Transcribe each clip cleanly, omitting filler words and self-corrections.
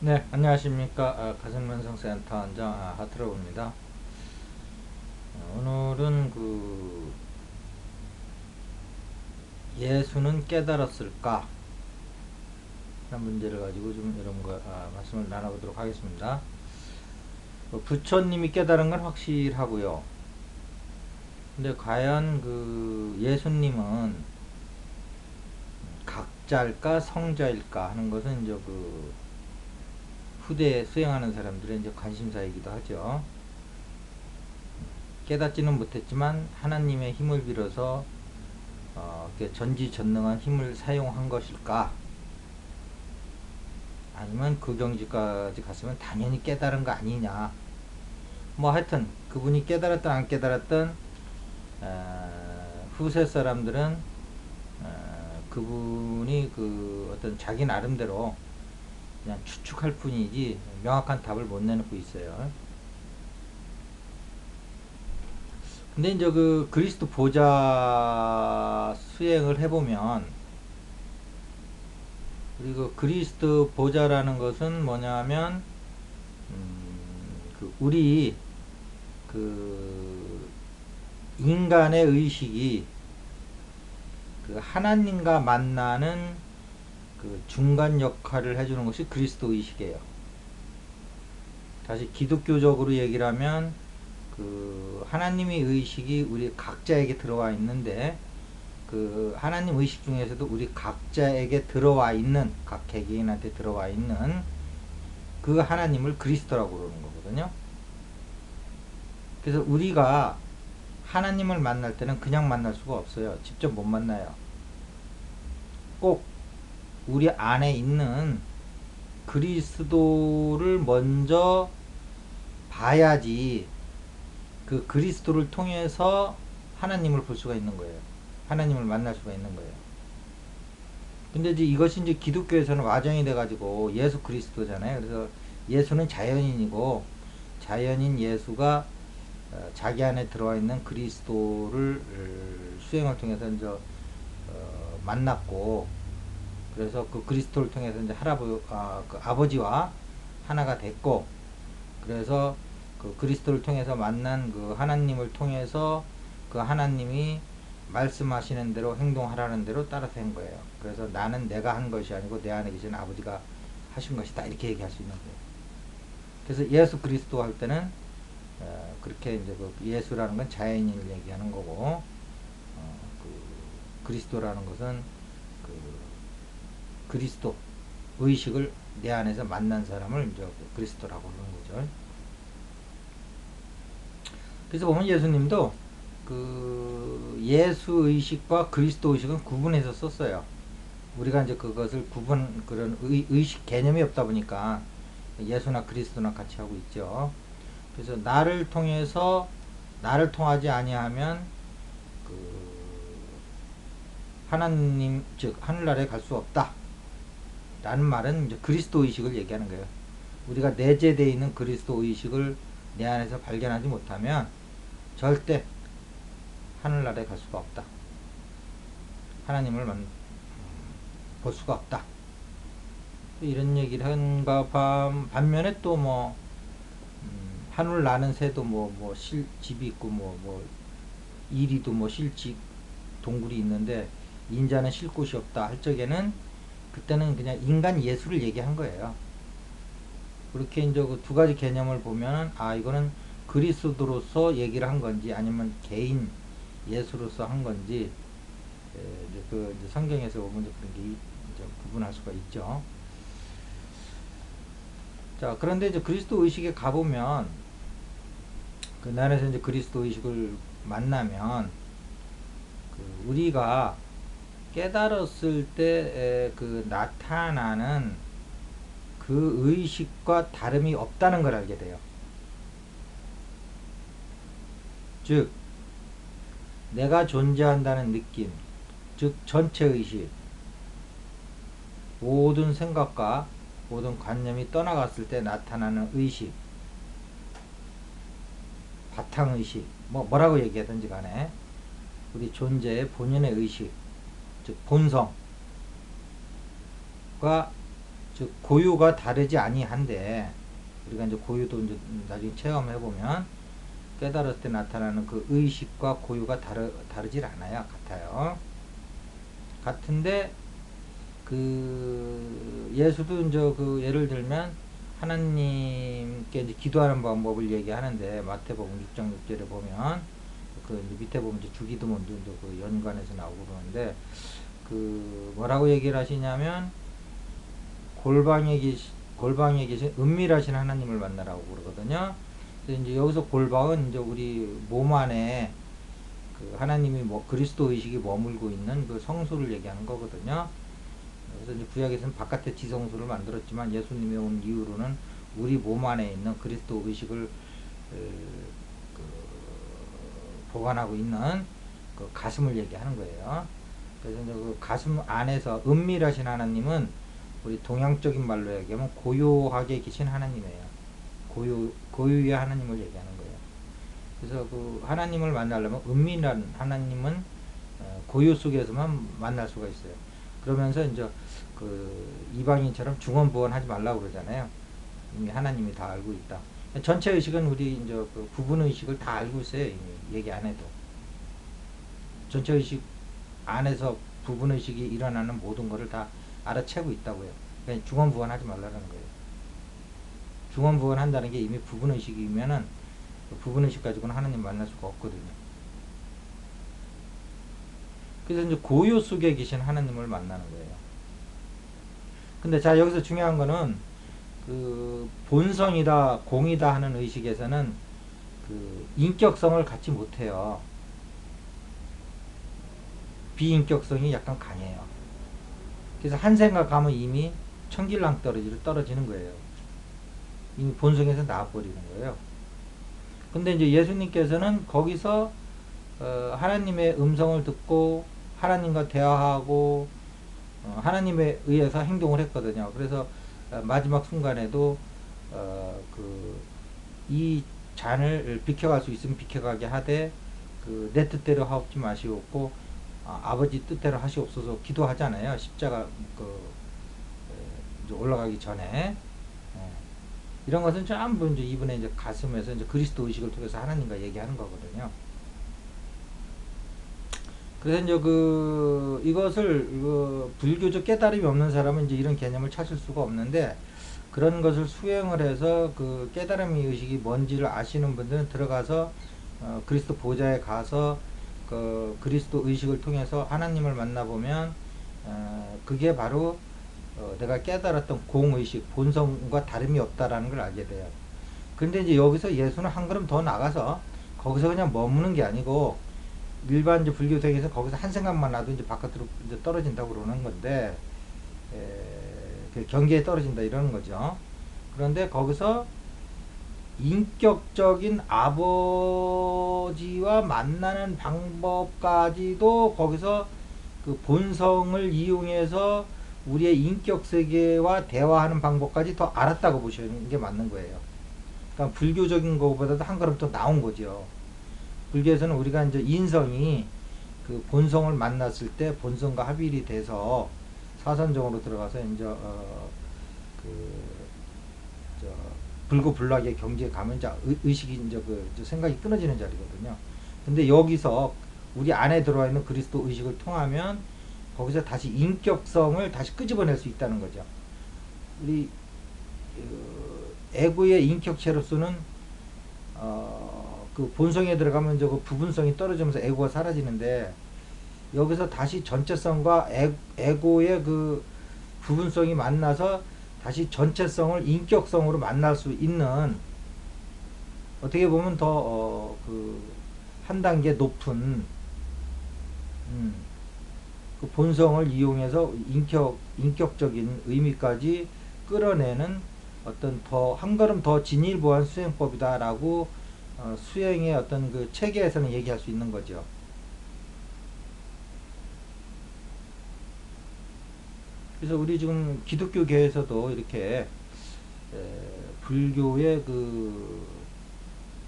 네, 안녕하십니까. 가정면성센터 원장 하트로브입니다. 오늘은 예수는 깨달았을까? 하는 문제를 가지고 좀 여러분과 말씀을 나눠보도록 하겠습니다. 부처님이 깨달은 건 확실하고요. 근데 과연 예수님은 각자일까 성자일까 하는 것은 이제 후대에 수행하는 사람들의 이제 관심사이기도 하죠. 깨닫지는 못했지만 하나님의 힘을 빌어서 전지전능한 힘을 사용한 것일까? 아니면 그 경지까지 갔으면 당연히 깨달은 거 아니냐? 뭐 하여튼 그분이 깨달았든 안 깨달았든 후세 사람들은 그분이 어떤 자기 나름대로 그냥 추측할 뿐이지 명확한 답을 못 내놓고 있어요. 근데 이제 그리스도 보좌 수행을 해보면, 그리고 그리스도 보좌라는 것은 뭐냐면 우리 그 인간의 의식이 하나님과 만나는 중간 역할을 해주는 것이 그리스도 의식이에요. 다시 기독교적으로 얘기를 하면 하나님의 의식이 우리 각자에게 들어와 있는데, 하나님 의식 중에서도 우리 각자에게 들어와 있는, 각 개개인한테 들어와 있는 그 하나님을 그리스도라고 그러는 거거든요. 그래서 우리가 하나님을 만날 때는 그냥 만날 수가 없어요. 직접 못 만나요. 꼭 우리 안에 있는 그리스도를 먼저 봐야지 그 그리스도를 통해서 하나님을 볼 수가 있는 거예요. 하나님을 만날 수가 있는 거예요. 근데 이것이 이제 기독교에서는 와정이 돼가지고 예수 그리스도잖아요. 그래서 예수는 자연인이고, 자연인 예수가 자기 안에 들어와 있는 그리스도를 수행을 통해서 이제 만났고, 그래서 그 그리스도를 통해서 이제 아버지와 하나가 됐고, 그래서 그 그리스도를 통해서 만난 그 하나님을 통해서 그 하나님이 말씀하시는 대로 행동하라는 대로 따라서 한 거예요. 그래서 나는 내가 한 것이 아니고 내 안에 계신 아버지가 하신 것이다, 이렇게 얘기할 수 있는 거예요. 그래서 예수 그리스도 할 때는 그렇게 이제 예수라는 건 자연인을 얘기하는 거고, 그리스도라는 것은 그 그리스도 의식을 내 안에서 만난 사람을 이제 그리스도라고 하는 거죠. 그래서 보면 예수님도 예수 의식과 그리스도 의식은 구분해서 썼어요. 우리가 이제 그것을 그런 의식 개념이 없다 보니까 예수나 그리스도나 같이 하고 있죠. 그래서 나를 통하지 아니하면 그 하나님, 즉 하늘나라에 갈 수 없다 라는 말은 이제 그리스도 의식을 얘기하는 거예요. 우리가 내재되어 있는 그리스도 의식을 내 안에서 발견하지 못하면 절대 하늘나라에 갈 수가 없다. 하나님을 볼 수가 없다. 이런 얘기를 한가 반면에 또 하늘 나는 새도 집이 있고 이리도 실집 동굴이 있는데 인자는 쉴 곳이 없다 할 적에는, 그때는 그냥 인간 예수를 얘기한 거예요. 그렇게 이제 두 가지 개념을 보면 이거는 그리스도로서 얘기를 한 건지 아니면 개인 예수로서 한 건지, 이제 성경에서 보면 그런 게 이제 구분할 수가 있죠. 자, 그런데 이제 그리스도 의식에 가보면, 그 나라에서 이제 그리스도 의식을 만나면, 우리가 깨달았을 때 나타나는 그 의식과 다름이 없다는 걸 알게 돼요. 즉, 내가 존재한다는 느낌, 즉 전체 의식, 모든 생각과 모든 관념이 떠나갔을 때 나타나는 의식, 바탕의식, 뭐라고 얘기하든지 간에 우리 존재의 본연의 의식, 즉 본성과 즉 고유가 다르지 아니한데, 우리가 이제 고유도 이제 나중에 체험해 보면 깨달았을 때 나타나는 그 의식과 고유가 다르질 않아요. 같아요. 같은데 그 예수도 이제 그 예를 들면 하나님께 이제 기도하는 방법을 얘기하는데, 마태복음 6장 6절에 보면 그 이제 밑에 보면 이제 주기도문도 그 연관해서 나오고 그러는데, 그 뭐라고 얘기를 하시냐면 골방에 계신 은밀하신 하나님을 만나라고 그러거든요. 그래서 이제 여기서 골방은 이제 우리 몸 안에 그 하나님이 뭐 그리스도 의식이 머물고 있는 그 성소를 얘기하는 거거든요. 그래서 이제 구약에서는 바깥에 지성소를 만들었지만, 예수님이 온 이후로는 우리 몸 안에 있는 그리스도 의식을 그 보관하고 있는 그 가슴을 얘기하는 거예요. 그래서 이제 그 가슴 안에서 은밀하신 하나님은 우리 동양적인 말로 얘기하면 고요하게 계신 하나님이에요. 고유의 하나님을 얘기하는 거예요. 그래서 그 하나님을 만나려면 은밀한 하나님은 고요 속에서만 만날 수가 있어요. 그러면서 이제 그 이방인처럼 중언부언하지 말라고 그러잖아요. 이미 하나님이 다 알고 있다. 전체 의식은 우리 이제 그 부분 의식을 다 알고 있어요. 이미 얘기 안 해도. 전체 의식 안에서 부분 의식이 일어나는 모든 것을 다 알아채고 있다고요. 그러니까 중언부언하지 말라는 거예요. 중언부언한다는 게 이미 부분 의식이면은 그 부분 의식 가지고는 하나님 만날 수가 없거든요. 그래서 이제 고요 속에 계신 하나님을 만나는 거예요. 근데 자, 여기서 중요한 거는 그 본성이다 공이다 하는 의식에서는 그 인격성을 갖지 못해요. 비인격성이 약간 강해요. 그래서 한 생각 하면 이미 천길랑 떨어지는 거예요. 이미 본성에서 나와버리는 거예요. 근데 이제 예수님께서는 거기서 하나님의 음성을 듣고 하나님과 대화하고 하나님에 의해서 행동을 했거든요. 그래서 마지막 순간에도 이 잔을 비켜갈 수 있으면 비켜가게 하되 그 내 뜻대로 하옵지 마시옵고 아버지 뜻대로 하시옵소서 기도하잖아요. 십자가 이제 올라가기 전에. 이런 것은 전부 이제 이분의 이제 가슴에서 이제 그리스도 의식을 통해서 하나님과 얘기하는 거거든요. 그래서 이제 이것을 불교적 깨달음이 없는 사람은 이제 이런 개념을 찾을 수가 없는데, 그런 것을 수행을 해서 그 깨달음의 의식이 뭔지를 아시는 분들은 들어가서 그리스도 보좌에 가서 그 그리스도 의식을 통해서 하나님을 만나보면 그게 바로 내가 깨달았던 공의식, 본성과 다름이 없다라는 걸 알게 돼요. 근데 이제 여기서 예수는 한 걸음 더 나가서 거기서 그냥 머무는 게 아니고, 일반 이제 불교생에서 거기서 한 생각만 나도 이제 바깥으로 이제 떨어진다고 그러는 건데, 그 경계에 떨어진다 이러는 거죠. 그런데 거기서 인격적인 아버지와 만나는 방법까지도 거기서 그 본성을 이용해서 우리의 인격 세계와 대화하는 방법까지 더 알았다고 보시는 게 맞는 거예요. 그러니까 불교적인 것보다도 한 걸음 더 나온 거죠. 불교에서는 우리가 이제 인성이 그 본성을 만났을 때 본성과 합일이 돼서 사선정으로 들어가서 이제 불고불락의 경지에 가면 이제 의식이 이제 생각이 끊어지는 자리거든요. 근데 여기서 우리 안에 들어와 있는 그리스도 의식을 통하면 거기서 다시 인격성을 다시 끄집어낼 수 있다는 거죠. 우리 에고의 인격체로서는 그 본성에 들어가면 이제 그 부분성이 떨어지면서 에고가 사라지는데, 여기서 다시 전체성과 에고의 그 부분성이 만나서 다시 전체성을 인격성으로 만날 수 있는, 어떻게 보면 더 한 단계 높은 그 본성을 이용해서 인격적인 의미까지 끌어내는 어떤 한 걸음 더 진일보한 수행법이다라고 수행의 어떤 그 체계에서는 얘기할 수 있는 거죠. 그래서 우리 지금 기독교계에서도 이렇게 불교의 그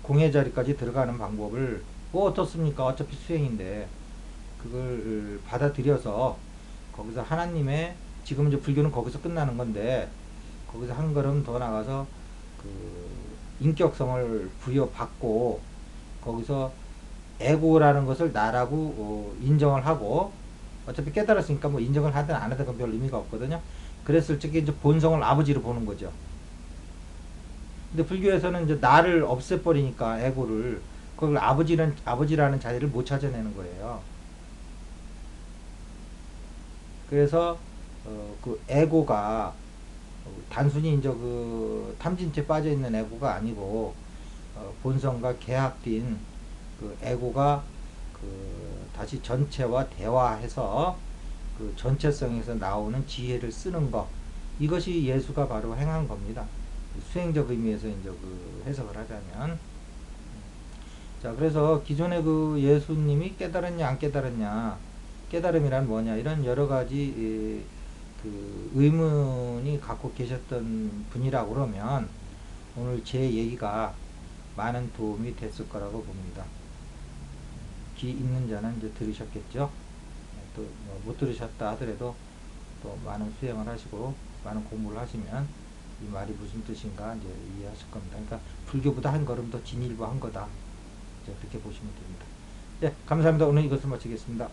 공예 자리까지 들어가는 방법을 뭐 어떻습니까? 어차피 수행인데 그걸 받아들여서 거기서 하나님의 지금 이제 불교는 거기서 끝나는 건데 거기서 한 걸음 더 나가서 그 인격성을 부여받고 거기서 에고라는 것을 나라고 인정을 하고 어차피 깨달았으니까 뭐 인정을 하든 안 하든 별 의미가 없거든요. 그랬을 적에 이제 본성을 아버지로 보는 거죠. 근데 불교에서는 이제 나를 없애버리니까 에고를 그걸 아버지라는 자리를 못 찾아내는 거예요. 그래서 그 에고가 단순히 이제 그 탐진체 빠져 있는 에고가 아니고 본성과 계합된 그 에고가 그 다시 전체와 대화해서 그 전체성에서 나오는 지혜를 쓰는 것 이것이 예수가 바로 행한 겁니다. 수행적 의미에서 이제 그 해석을 하자면 자 그래서 기존의 그 예수님이 깨달았냐 안 깨달았냐 깨달음이란 뭐냐 이런 여러 가지 그 의문이 갖고 계셨던 분이라고 그러면 오늘 제 얘기가 많은 도움이 됐을 거라고 봅니다. 귀 있는 자는 이제 들으셨겠죠. 또 못 들으셨다 하더라도 또 많은 수행을 하시고 많은 공부를 하시면 이 말이 무슨 뜻인가 이제 이해하실 겁니다. 그러니까 불교보다 한 걸음 더 진일보한 거다. 이제 그렇게 보시면 됩니다. 네, 감사합니다. 오늘 이것을 마치겠습니다.